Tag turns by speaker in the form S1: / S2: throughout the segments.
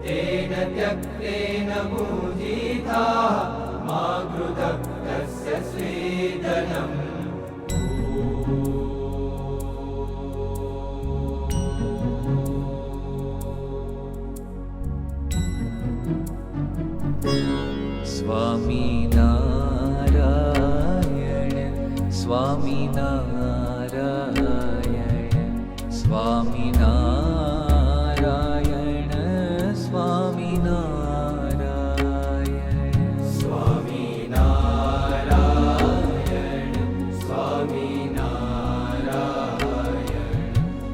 S1: तेन त्यक्तेन मूढिताः मा कृतघ्नस्य स्वेदनम्।
S2: स्वामीनारायण स्वामीनारायण स्वामीनारायण स्वामीनारायण
S1: स्वामीनारायण स्वामीनारायण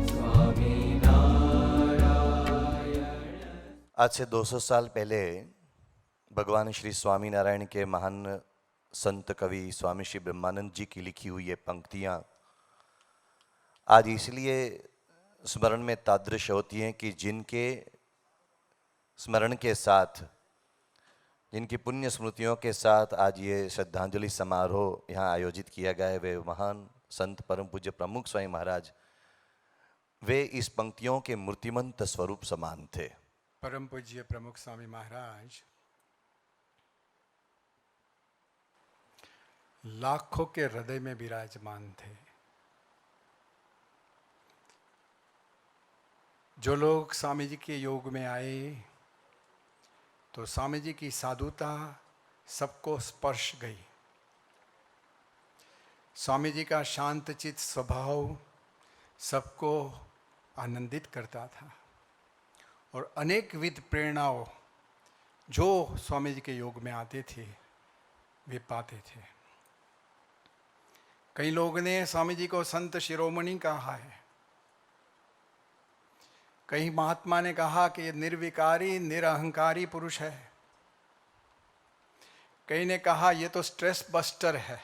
S1: स्वामीनारायण।
S3: आज से 200 साल पहले भगवान श्री स्वामीनारायण के महान संत कवि स्वामी श्री ब्रह्मानंद जी की लिखी हुई ये पंक्तियाँ आज इसलिए स्मरण में तादृश होती हैं कि जिनके स्मरण के साथ, जिनकी पुण्य स्मृतियों के साथ आज ये श्रद्धांजलि समारोह यहाँ आयोजित किया गया है, वे महान संत परम पूज्य प्रमुख स्वामी महाराज, वे इस पंक्तियों के मूर्तिमंत स्वरूप समान थे।
S4: परम पूज्य प्रमुख स्वामी महाराज लाखों के हृदय में विराजमान थे। जो लोग स्वामी जी के योग में आए तो स्वामी जी की साधुता सबको स्पर्श गई। स्वामी जी का शांतचित्त स्वभाव सबको आनंदित करता था और अनेक विध प्रेरणाओं जो स्वामी जी के योग में आते थे वे पाते थे। कई लोगों ने स्वामी जी को संत शिरोमणि कहा है, कई महात्मा ने कहा कि ये निर्विकारी निरहंकारी पुरुष है, कई ने कहा ये तो स्ट्रेस बस्टर है,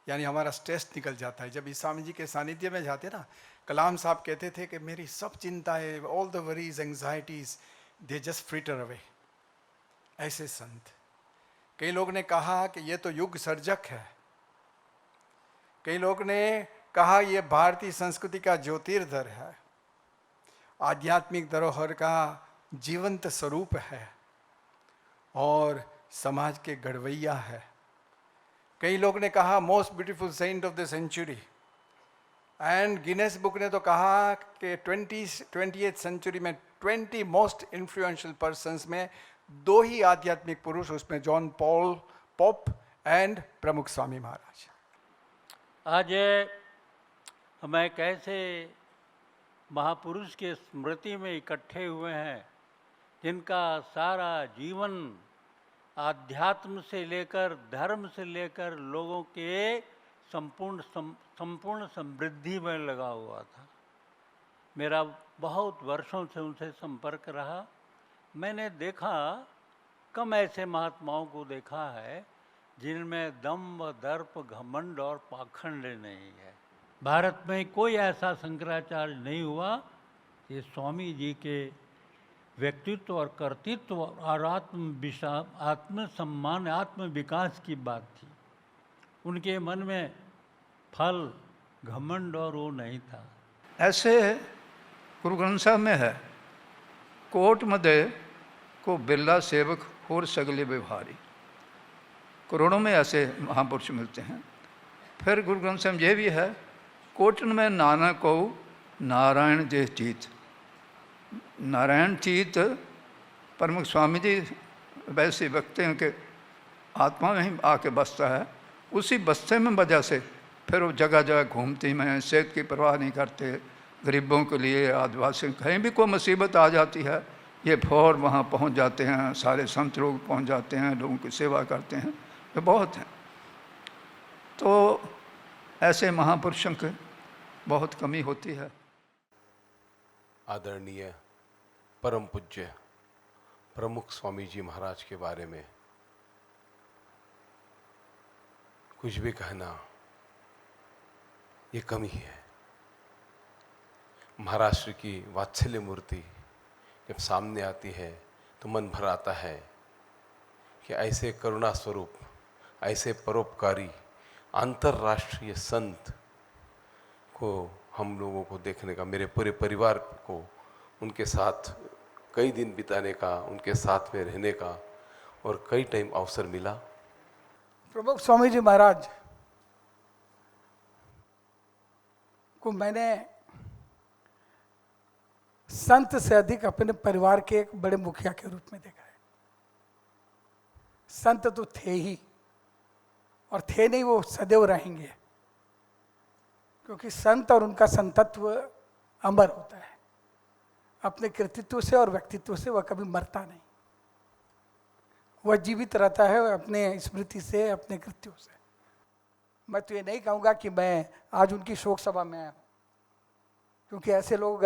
S4: यानी हमारा स्ट्रेस निकल जाता है। जब इस स्वामी जी के सानिध्य में जाते ना, कलाम साहब कहते थे कि मेरी सब चिंताएं, all the worries anxieties they just fritter away. ऐसे संत। कई लोग ने कहा कि ये तो युग सर्जक है, कई लोग ने कहा ये भारतीय संस्कृति का ज्योतिर्धर है, आध्यात्मिक धरोहर का जीवंत स्वरूप है और समाज के गढ़वैया है। कई लोग ने कहा most beautiful saint of the century, and Guinness book ने तो कहा कि 20th सेंचुरी में 20 मोस्ट इन्फ्लुएंशियल पर्सन्स में 2 ही आध्यात्मिक पुरुष, उसमें जॉन पॉल पोप एंड प्रमुख स्वामी महाराज।
S5: आज हम एक ऐसे महापुरुष के स्मृति में इकट्ठे हुए हैं जिनका सारा जीवन आध्यात्म से लेकर धर्म से लेकर लोगों के संपूर्ण समृद्धि में लगा हुआ था। मेरा बहुत वर्षों से उनसे संपर्क रहा। मैंने देखा, कम ऐसे महात्माओं को देखा है जिनमें दम्भ, दर्प, घमंड और पाखंड नहीं है। भारत में कोई ऐसा शंकराचार्य नहीं हुआ। ये स्वामी जी के व्यक्तित्व और कर्तृत्व और आत्मसम्मान, आत्म विकास की बात थी। उनके मन में फल, घमंड और वो नहीं था।
S6: ऐसे गुरु ग्रंथ साहब में है, कोट मध्य को बिरला सेवक होर सगले व्यवहारी। करोड़ों में ऐसे महापुरुष मिलते हैं। फिर गुरु ग्रंथ साहब ये भी है, कोटन में नानक को नारायण जे चीत। नारायण चीत प्रमुख स्वामी जी वैसे व्यक्ति हैं कि आत्मा में ही आके बसता है। उसी बसते में वजह से फिर वो जगह जगह घूमती हैं, सेहत की परवाह नहीं करते। गरीबों के लिए, आदिवासियों, कहीं भी कोई मुसीबत आ जाती है ये फौर वहाँ पहुँच जाते हैं। सारे संत लोग पहुँच जाते हैं, लोगों की सेवा करते हैं, ये बहुत हैं। तो ऐसे महापुरुषों की बहुत कमी होती है।
S7: आदरणीय परम पूज्य प्रमुख स्वामी जी महाराज के बारे में कुछ भी कहना ये कमी है। महाराष्ट्र की वात्सल्य मूर्ति जब सामने आती है तो मन भर आता है कि ऐसे करुणा स्वरूप, ऐसे परोपकारी अंतर्राष्ट्रीय संत को हम लोगों को देखने का, मेरे पूरे परिवार को उनके साथ कई दिन बिताने का, उनके साथ में रहने का और कई टाइम अवसर मिला।
S4: प्रमुख स्वामी जी महाराज को मैंने संत से अधिक अपने परिवार के एक बड़े मुखिया के रूप में देखा है। संत तो थे ही, और थे नहीं, वो सदैव रहेंगे, क्योंकि संत और उनका संतत्व अमर होता है। अपने कृतित्व से और व्यक्तित्व से वह कभी मरता नहीं, वह जीवित रहता है अपने स्मृति से, अपने कृत्यों से। मैं तो ये नहीं कहूँगा कि मैं आज उनकी शोक सभा में आया हूँ, क्योंकि ऐसे लोग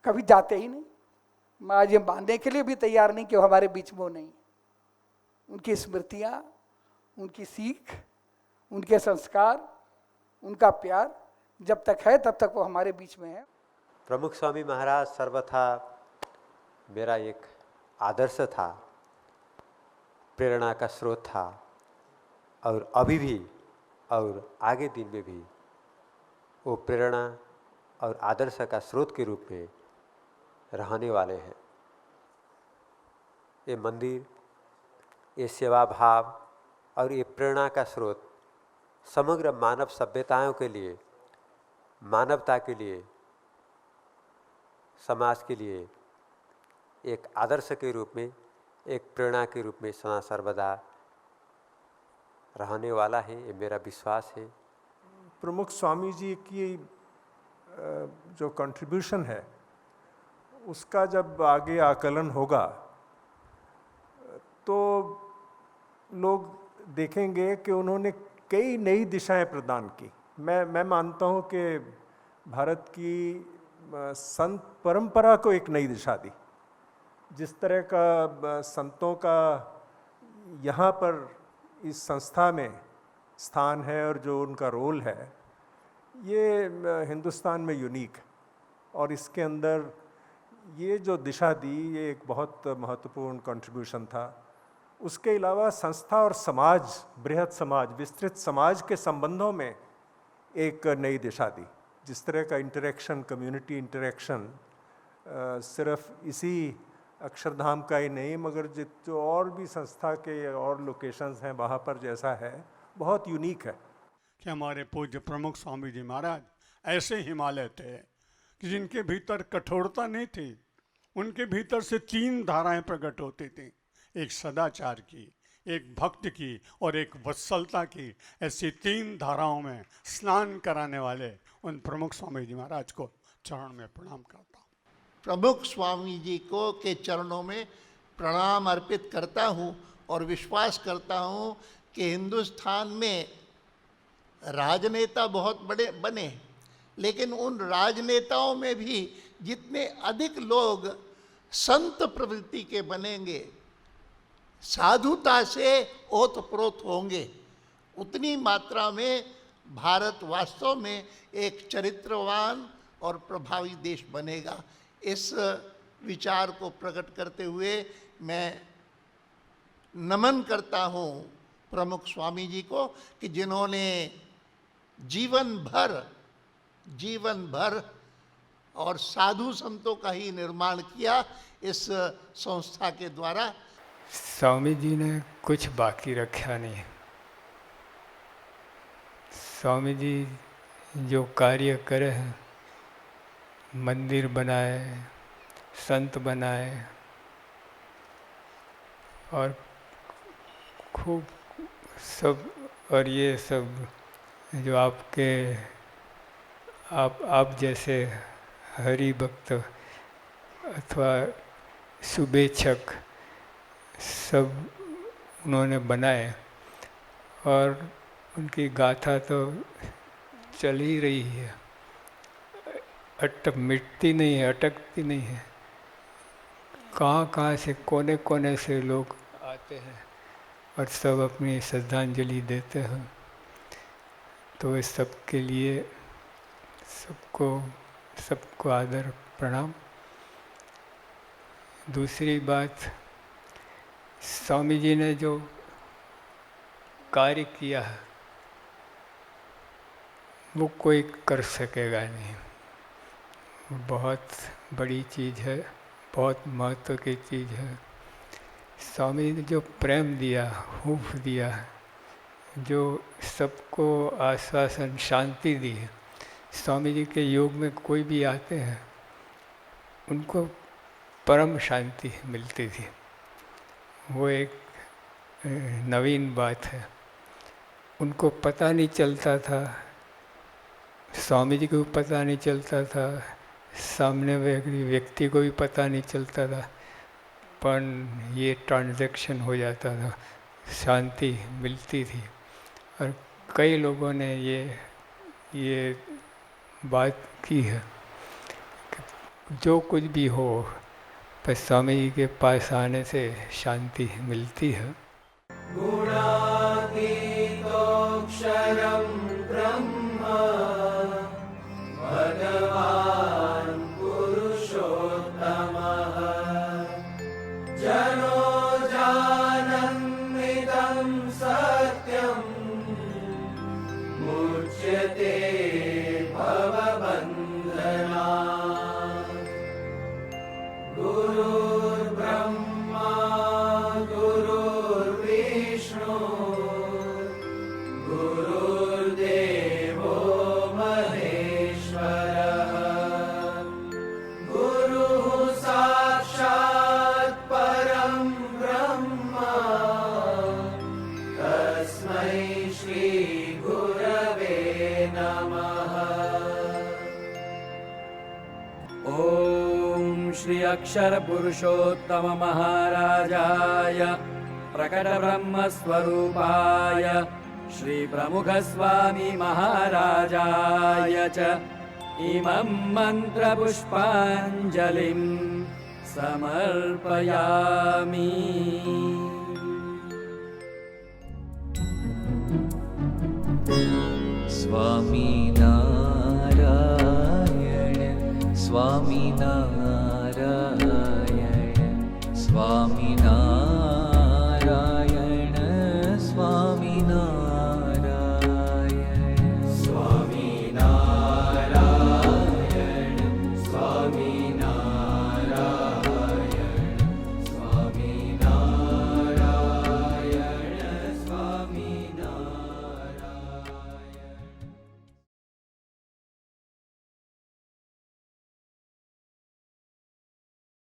S4: कभी जाते ही नहीं। मैं आज ये मानने के लिए भी तैयार नहीं कि वो हमारे बीच में वो नहीं। उनकी स्मृतियाँ, उनकी सीख, उनके संस्कार, उनका प्यार जब तक है तब तक वो हमारे बीच में है।
S8: प्रमुख स्वामी महाराज सर्वथा मेरा एक आदर्श था, प्रेरणा का स्रोत था, और अभी भी और आगे दिन में भी वो प्रेरणा और आदर्श का स्रोत के रूप में रहने वाले हैं। ये मंदिर, ये सेवा भाव और ये प्रेरणा का स्रोत समग्र मानव सभ्यताओं के लिए, मानवता के लिए, समाज के लिए एक आदर्श के रूप में, एक प्रेरणा के रूप में सदा सर्वदा रहने वाला है, ये मेरा विश्वास है।
S9: प्रमुख स्वामी जी की जो कंट्रीब्यूशन है उसका जब आगे आकलन होगा तो लोग देखेंगे कि उन्होंने कई नई दिशाएं प्रदान की। मैं मानता हूं कि भारत की संत परंपरा को एक नई दिशा दी। जिस तरह का संतों का यहाँ पर इस संस्था में स्थान है और जो उनका रोल है, ये हिंदुस्तान में यूनिक है, और इसके अंदर ये जो दिशा दी, ये एक बहुत महत्वपूर्ण कंट्रीब्यूशन था। उसके अलावा संस्था और समाज, बृहद समाज, विस्तृत समाज के संबंधों में एक नई दिशा दी। जिस तरह का इंटरेक्शन, कम्युनिटी इंटरेक्शन सिर्फ इसी अक्षरधाम का ही नहीं, मगर जो और भी संस्था के और लोकेशंस हैं वहाँ पर जैसा है, बहुत यूनिक है।
S10: कि हमारे पूज्य प्रमुख स्वामी जी महाराज ऐसे हिमालय थे कि जिनके भीतर कठोरता नहीं थी, उनके भीतर से 3 धाराएं प्रकट होती थी, एक सदाचार की, एक भक्ति की और एक वत्सलता की। ऐसी 3 धाराओं में स्नान कराने वाले उन प्रमुख स्वामी जी महाराज को चरण में प्रणाम करता हूँ।
S11: प्रमुख स्वामी जी को के चरणों में प्रणाम अर्पित करता हूँ और विश्वास करता हूँ कि हिंदुस्तान में राजनेता बहुत बड़े बने, लेकिन उन राजनेताओं में भी जितने अधिक लोग संत प्रवृत्ति के बनेंगे, साधुता से ओतप्रोत होंगे, उतनी मात्रा में भारत वास्तव में एक चरित्रवान और प्रभावी देश बनेगा। इस विचार को प्रकट करते हुए मैं नमन करता हूँ प्रमुख स्वामी जी को कि जिन्होंने जीवन भर और साधु संतों का ही निर्माण किया इस संस्था के द्वारा।
S12: स्वामी जी ने कुछ बाकी रखा नहीं। स्वामी जी जो कार्य करे हैं, मंदिर बनाए, संत बनाए और खूब सब, और ये सब जो आप जैसे हरि भक्त अथवा शुभेच्छक सब उन्होंने बनाए, और उनकी गाथा तो चल ही रही है, मिटती नहीं है, अटकती नहीं है। कहाँ से, कोने कोने से लोग आते हैं और सब अपनी श्रद्धांजलि देते हैं। तो इस सब के लिए सबको आदर प्रणाम। दूसरी बात, स्वामी जी ने जो कार्य किया है वो कोई कर सकेगा नहीं। बहुत बड़ी चीज़ है, बहुत महत्व की चीज़ है। स्वामी ने जो प्रेम दिया, हुफ दिया, जो सबको आश्वासन शांति दी है। स्वामी जी के योग में कोई भी आते हैं उनको परम शांति मिलती थी। वो एक नवीन बात है। उनको पता नहीं चलता था, स्वामी जी को पता नहीं चलता था, सामने व्यक्ति को भी पता नहीं चलता था, पर ये ट्रांजैक्शन हो जाता था, शांति मिलती थी। और कई लोगों ने ये बात की है कि जो कुछ भी हो पर स्वामी जी के पास आने से शांति मिलती है।
S1: गुणातीतोऽक्षरं ब्रह्म भगवान् पुरुषोत्तमः जनो जानन्निदं सत्यं मुच्यते भवबन्धनात्। गुरुर्ब्रह्मा गुरुर्विष्णु गुरुर्देवो महेश्वरः गुरुः साक्षात् परं ब्रह्म तस्मै श्री गुरवे नमः। ॐ श्री अक्षर पुरुषोत्तम महाराजाय प्रकट ब्रह्म स्वरूपाय श्री प्रमुख स्वामी महाराजाय च इमं मंत्र पुष्पांजलिं समर्पयामि।
S2: स्वामी नारायण स्वामी नारायण